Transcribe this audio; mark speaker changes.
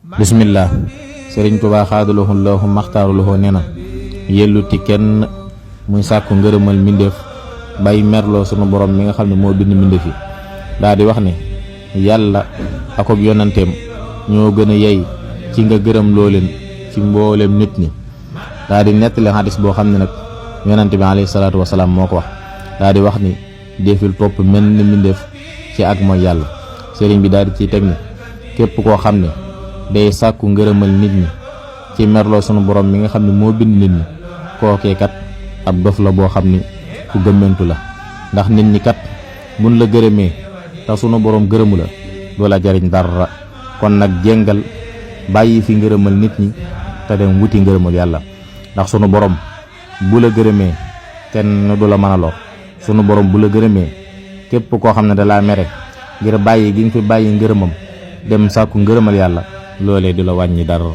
Speaker 1: bismillah. Sëriñ Tuubaa xaadalahu llaahu maxtaaruluhu nee na yelluti kenn muy sàkku ngërëmal mbindéef bàyyi merloo sunu borom mi nga xam ne moo bind mbindéef yi daa di wax ne yàlla akob yonanteem ñoo gën a yey ci nga gërëm loo leen ci mbooleem nit ñi. daa di nettali xadis boo xam ne nag yonante bi alayhi salaatu wasalaam moo ko wax daa di wax ni defil topp mel ni mbindéef ci ak mooy yàlla. sëriñ bi daal di ciy teg ni képp koo xam ne day sàkku ngërëmal nit ñi ci merloo sunu borom mi nga xam ne moo bind nit ñi kookee kat ab dof la boo xam ni ku gëmmentu la, ndax nit ñi kat buñ la gërëmee te sunu borom gërëmu la doo la jariñ dara. kon nag jéngal bàyyi fi ngërëmal nit ñi te dem wuti ngërëmal yàlla, ndax sunu borom bu la gërëmee kenn du la mën a lor. sunu borom bu la gërëmee képp koo xam ne da laa mere ngir bàyyi gi nga fi bàyyi ngërëmam dem sàkku ngërëmal yàlla loolee du la wàññi dara.